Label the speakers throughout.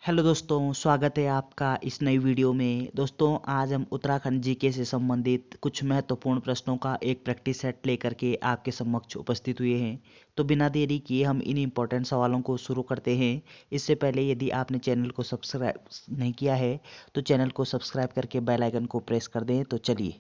Speaker 1: Hello दोस्तों, स्वागत है आपका इस नई वीडियो में। दोस्तों, आज हम उत्तराखंड जीके से संबंधित कुछ महत्वपूर्ण प्रश्नों का एक प्रैक्टिस सेट लेकर के आपके समक्ष उपस्थित हुए हैं। तो बिना देरी किए हम इन इम्पोर्टेंट सवालों को शुरू करते हैं। इससे पहले यदि आपने चैनल को सब्सक्राइब नहीं किया है तो चैनल को सब्सक्राइब करके बेल आइकन को प्रेस कर दें। तो चलिए,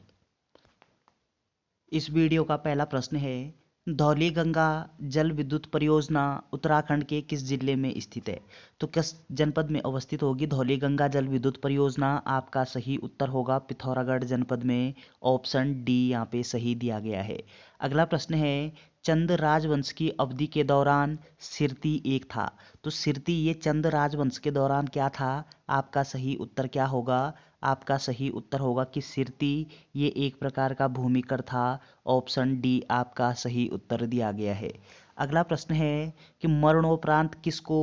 Speaker 1: इस वीडियो का पहला प्रश्न है, धौली गंगा जल विद्युत परियोजना उत्तराखंड के किस जिले में स्थित है? तो किस जनपद में अवस्थित होगी धौली गंगा जल विद्युत परियोजना? आपका सही उत्तर होगा पिथौरागढ़ जनपद में। ऑप्शन डी यहाँ पे सही दिया गया है। अगला प्रश्न है, चंद राजवंश की अवधि के दौरान सिरती एक था। तो सिरती ये चंद राजवंश के दौरान क्या था? आपका सही उत्तर क्या होगा? आपका सही उत्तर होगा कि सिरती ये एक प्रकार का भूमिकर था। ऑप्शन डी आपका सही उत्तर दिया गया है। अगला प्रश्न है कि मरणोपरांत किसको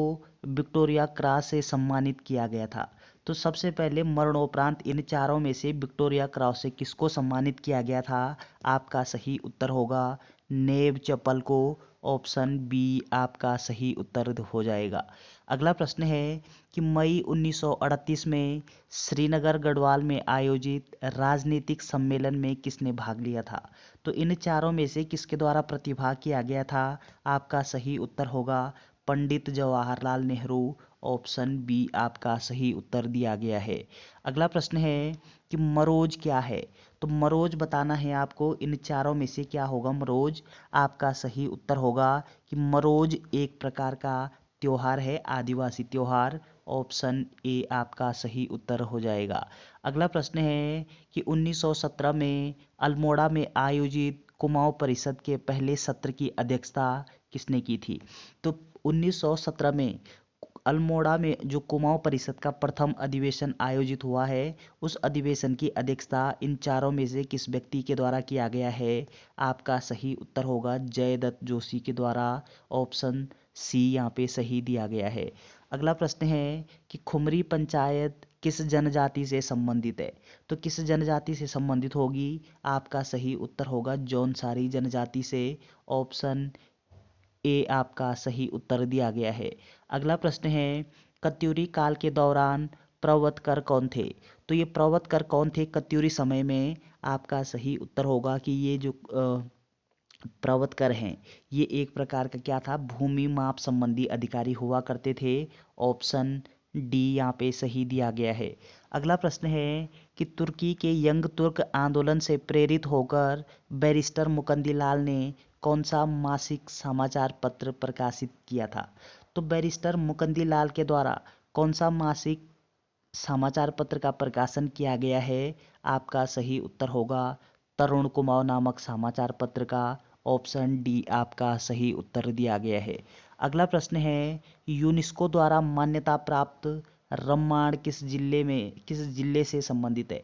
Speaker 1: विक्टोरिया क्रॉस से सम्मानित किया गया था? तो सबसे पहले मरणोपरांत इन चारों में से विक्टोरिया क्रॉस से किसको सम्मानित किया गया था? आपका सही उत्तर होगा नेव चपल को। ऑप्शन बी आपका सही उत्तर हो जाएगा। अगला प्रश्न है कि मई 1938 में श्रीनगर गढ़वाल में आयोजित राजनीतिक सम्मेलन में किसने भाग लिया था? तो इन चारों में से किसके द्वारा प्रतिभाग किया गया था? आपका सही उत्तर होगा पंडित जवाहरलाल नेहरू। ऑप्शन बी आपका सही उत्तर दिया गया है। अगला प्रश्न है कि मरोज क्या है? तो मरोज बताना है आपको, इन चारों में से क्या होगा मरोज? आपका सही उत्तर होगा कि मरोज एक प्रकार का त्योहार है, आदिवासी त्योहार। ऑप्शन ए आपका सही उत्तर हो जाएगा। अगला प्रश्न है कि 1917 में अल्मोड़ा में आयोजित कुमाऊं परिषद के पहले सत्र की अध्यक्षता किसने की थी? तो 1917 में अल्मोड़ा में जो कुमाऊं परिषद का प्रथम अधिवेशन आयोजित हुआ है, उस अधिवेशन की अध्यक्षता इन चारों में से किस व्यक्ति के द्वारा किया गया है? आपका सही उत्तर होगा जयदत्त जोशी के द्वारा। ऑप्शन सी यहाँ पे सही दिया गया है। अगला प्रश्न है कि खुमरी पंचायत किस जनजाति से संबंधित है? तो किस जनजाति से संबंधित होगी? आपका सही उत्तर होगा जौनसारी जनजाति से। ऑप्शन ए आपका सही उत्तर दिया गया है। अगला प्रश्न है, कत्यूरी काल के दौरान प्रवर्तकर कौन थे? तो ये प्रवर्तकर कौन थे कत्यूरी समय में? आपका सही उत्तर होगा कि ये जो प्रवर्तकर हैं, ये एक प्रकार का क्या था, भूमि माप संबंधी अधिकारी हुआ करते थे। ऑप्शन डी यहाँ पे सही दिया गया है। अगला प्रश्न है कि तुर्की के यंग तुर्क आंदोलन से प्रेरित होकर बैरिस्टर मुकंदीलाल ने कौन सा मासिक समाचार पत्र प्रकाशित किया था? तो बैरिस्टर मुकंदीलाल के द्वारा कौन सा मासिक समाचार पत्र का प्रकाशन किया गया है? आपका सही उत्तर होगा तरुण कुमार नामक समाचार पत्र का। ऑप्शन डी आपका सही उत्तर दिया गया है। अगला प्रश्न है, यूनेस्को द्वारा मान्यता प्राप्त रम्माण किस जिले से संबंधित है?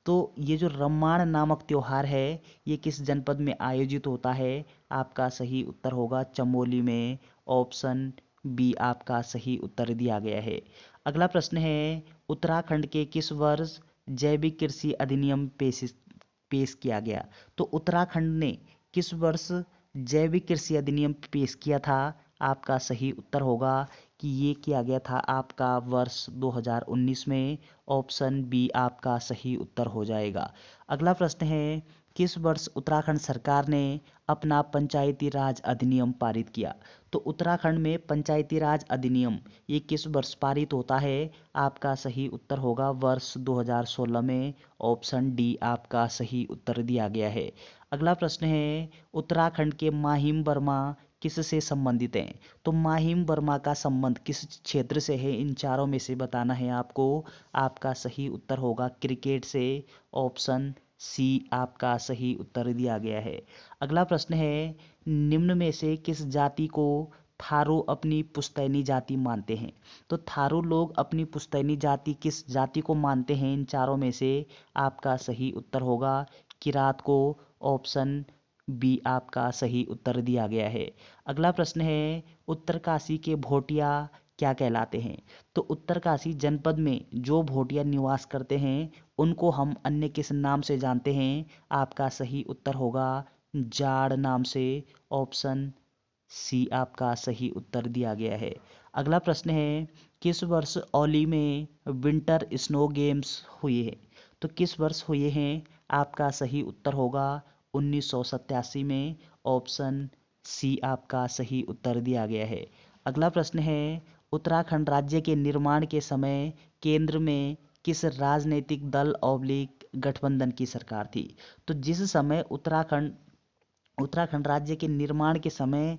Speaker 1: तो ये जो रम्माण नामक त्योहार है, ये किस जनपद में आयोजित होता है? आपका सही उत्तर होगा चमोली में। ऑप्शन बी आपका सही उत्तर दिया गया है। अगला प्रश्न है, उत्तराखंड के किस वर्ष जैविक कृषि अधिनियम पेश किया गया? तो उत्तराखंड ने किस वर्ष जैविक कृषि अधिनियम पेश किया था? आपका सही उत्तर होगा कि ये किया गया था आपका वर्ष 2019 में। ऑप्शन बी आपका सही उत्तर हो जाएगा। अगला प्रश्न है, किस वर्ष उत्तराखंड सरकार ने अपना पंचायती राज अधिनियम पारित किया? तो उत्तराखंड में पंचायती राज अधिनियम ये किस वर्ष पारित होता है? आपका सही उत्तर होगा वर्ष 2016 में। ऑप्शन डी आपका सही उत्तर दिया गया है। अगला प्रश्न है, उत्तराखंड के माहिम वर्मा किससे संबंधित हैं? तो माहिम वर्मा का संबंध किस क्षेत्र से है? इन चारों में से बताना है आपको। आपका सही उत्तर होगा क्रिकेट से। ऑप्शन सी आपका सही उत्तर दिया गया है। अगला प्रश्न है, निम्न में से किस जाति को थारू अपनी पुश्तैनी जाति मानते हैं? तो थारू लोग अपनी पुश्तैनी जाति किस जाति को मानते हैं इन चारों में से? आपका सही उत्तर होगा किरात को। ऑप्शन बी आपका सही उत्तर दिया गया है। अगला प्रश्न है, उत्तरकाशी के भोटिया क्या कहलाते हैं? तो उत्तरकाशी जनपद में जो भोटिया निवास करते हैं उनको हम अन्य किस नाम से जानते हैं? आपका सही उत्तर होगा जाड़ नाम से। ऑप्शन सी आपका सही उत्तर दिया गया है। अगला प्रश्न है, किस वर्ष औली में विंटर स्नो गेम्स हुए हैं? तो किस वर्ष हुए हैं? आपका सही उत्तर होगा 1987 में। ऑप्शन सी आपका सही उत्तर दिया गया है। अगला प्रश्न है, उत्तराखंड राज्य के निर्माण के समय केंद्र में किस राजनीतिक दल ऑब्लिक गठबंधन की सरकार थी? तो जिस समय उत्तराखंड राज्य के निर्माण के समय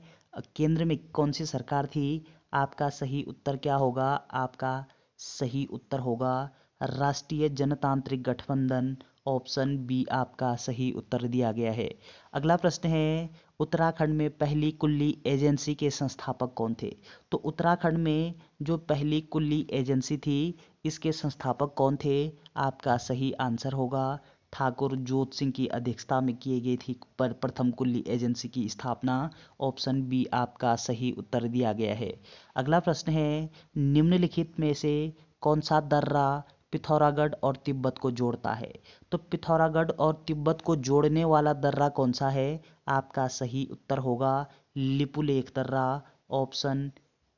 Speaker 1: केंद्र में कौन सी सरकार थी? आपका सही उत्तर क्या होगा? आपका सही उत्तर होगा राष्ट्रीय जनतांत्रिक गठबंधन। ऑप्शन बी आपका सही उत्तर दिया गया है। अगला प्रश्न है, उत्तराखंड में पहली कुल्ली एजेंसी के संस्थापक कौन थे? तो उत्तराखंड में जो पहली कुल्ली एजेंसी थी, इसके संस्थापक कौन थे? आपका सही आंसर होगा ठाकुर जोत सिंह की अध्यक्षता में की गई थी प्रथम कुल्ली एजेंसी की स्थापना। ऑप्शन बी आपका सही उत्तर दिया गया है। अगला प्रश्न है, निम्नलिखित में से कौन सा दर्रा पिथौरागढ़ और तिब्बत को जोड़ता है? तो पिथौरागढ़ और तिब्बत को जोड़ने वाला दर्रा कौन सा है? आपका सही उत्तर होगा लिपुलेख दर्रा। ऑप्शन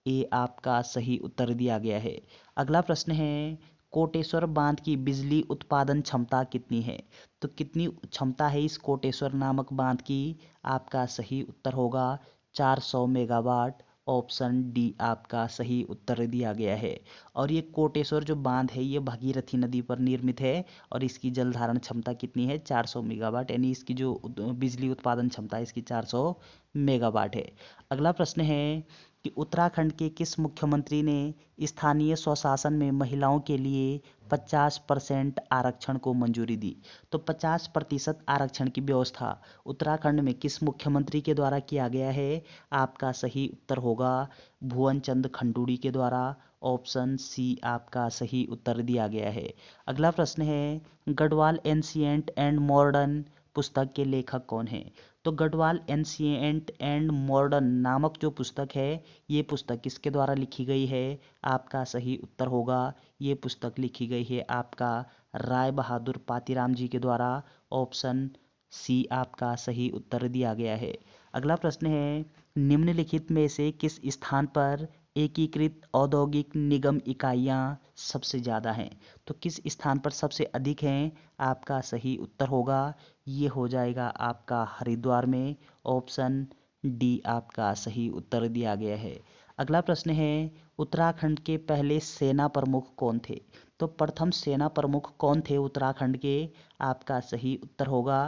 Speaker 1: ए आपका सही उत्तर दिया गया है। अगला प्रश्न है, कोटेश्वर बांध की बिजली उत्पादन क्षमता कितनी है? तो कितनी क्षमता है इस कोटेश्वर नामक बांध की? आपका सही उत्तर होगा 400 मेगावाट। ऑप्शन डी आपका सही उत्तर दिया गया है। और ये कोटेश्वर जो बांध है ये भगीरथी नदी पर निर्मित है और इसकी जल धारण क्षमता कितनी है? 400 मेगावाट, यानी इसकी जो बिजली उत्पादन क्षमता है इसकी 400 मेगावाट है। अगला प्रश्न है कि उत्तराखंड के किस मुख्यमंत्री ने स्थानीय स्वशासन में महिलाओं के लिए 50% आरक्षण को मंजूरी दी? तो 50% आरक्षण की व्यवस्था उत्तराखंड में किस मुख्यमंत्री के द्वारा किया गया है? आपका सही उत्तर होगा भुवन चंद खंडूड़ी के द्वारा। ऑप्शन सी आपका सही उत्तर दिया गया है। अगला प्रश्न है, गढ़वाल एंशिएंट एंड मॉडर्न पुस्तक के लेखक कौन हैं? तो गढ़वाल एंशिएंट एंड मॉडर्न नामक जो पुस्तक है, ये पुस्तक किसके द्वारा लिखी गई है? आपका सही उत्तर होगा ये पुस्तक लिखी गई है आपका राय बहादुर पातीराम जी के द्वारा। ऑप्शन सी आपका सही उत्तर दिया गया है। अगला प्रश्न है, निम्नलिखित में से किस स्थान पर एकीकृत औद्योगिक निगम इकाइयां सबसे ज़्यादा हैं? तो किस स्थान पर सबसे अधिक हैं? आपका सही उत्तर होगा ये हो जाएगा आपका हरिद्वार में। ऑप्शन डी आपका सही उत्तर दिया गया है। अगला प्रश्न है, उत्तराखंड के पहले सेना प्रमुख कौन थे? तो प्रथम सेना प्रमुख कौन थे उत्तराखंड के? आपका सही उत्तर होगा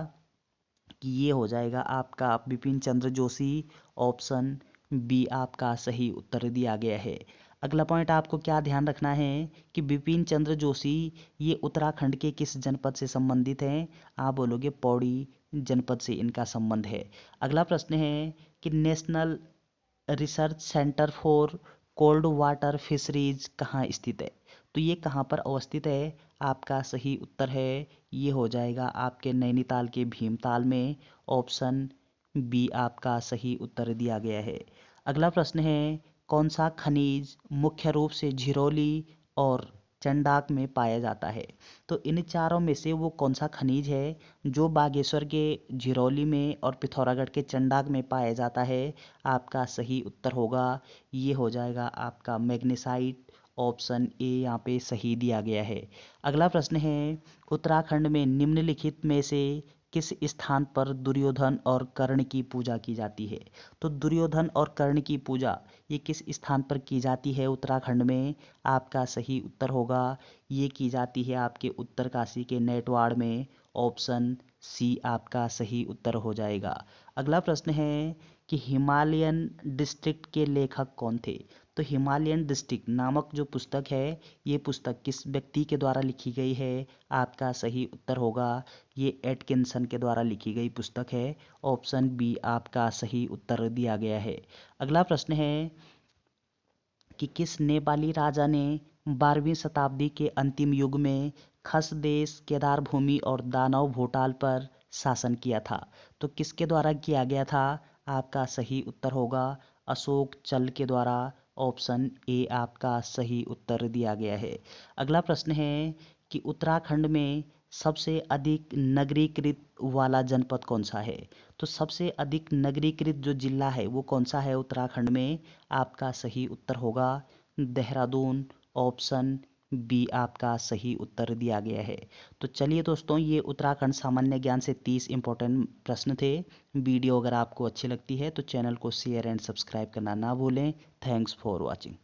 Speaker 1: कि ये हो जाएगा आपका बिपिन चंद्र जोशी। ऑप्शन बी आपका सही उत्तर दिया गया है। अगला पॉइंट आपको क्या ध्यान रखना है कि बिपिन चंद्र जोशी ये उत्तराखंड के किस जनपद से संबंधित हैं? आप बोलोगे पौड़ी जनपद से इनका संबंध है। अगला प्रश्न है कि national research centre for cold water fisheries कहाँ स्थित है? तो ये कहाँ पर अवस्थित है? आपका सही उत्तर है ये हो जाएगा आपके नैनीताल के भीमताल में। ऑप्शन बी आपका सही उत्तर दिया गया है। अगला प्रश्न है, कौन सा खनिज मुख्य रूप से झिरोली और चंडाक में पाया जाता है? तो इन चारों में से वो कौन सा खनिज है जो बागेश्वर के झिरोली में और पिथौरागढ़ के चंडाक में पाया जाता है? आपका सही उत्तर होगा ये हो जाएगा आपका मैग्नेसाइट। ऑप्शन ए यहाँ पे सही दिया गया है। अगला प्रश्न है, उत्तराखंड में निम्नलिखित में से किस स्थान पर दुर्योधन और कर्ण की पूजा की जाती है? तो दुर्योधन और कर्ण की पूजा ये किस स्थान पर की जाती है उत्तराखंड में? आपका सही उत्तर होगा ये की जाती है आपके उत्तरकाशी के नेटवाड़ में। ऑप्शन सी आपका सही उत्तर हो जाएगा। अगला प्रश्न है कि हिमालयन डिस्ट्रिक्ट के लेखक कौन थे? तो हिमालयन डिस्ट्रिक्ट नामक जो पुस्तक है ये पुस्तक किस व्यक्ति के द्वारा लिखी गई है? आपका सही उत्तर होगा ये एटकिंसन के द्वारा लिखी गई पुस्तक है। ऑप्शन बी आपका सही उत्तर दिया गया है। अगला प्रश्न है कि किस नेपाली राजा ने 12वीं शताब्दी के अंतिम युग में खसदेश, केदार भूमि और दानव भोटाल पर शासन किया था? तो किसके द्वारा किया गया था? आपका सही उत्तर होगा अशोक चल के द्वारा। ऑप्शन ए आपका सही उत्तर दिया गया है। अगला प्रश्न है कि उत्तराखंड में सबसे अधिक नगरीकृत वाला जनपद कौन सा है? तो सबसे अधिक नगरीकृत जो जिला है वो कौन सा है उत्तराखंड में? आपका सही उत्तर होगा देहरादून। ऑप्शन बी आपका सही उत्तर दिया गया है। तो चलिए दोस्तों, ये उत्तराखंड सामान्य ज्ञान से 30 इंपॉर्टेंट प्रश्न थे। वीडियो अगर आपको अच्छी लगती है तो चैनल को शेयर एंड सब्सक्राइब करना ना भूलें। Thanks for watching.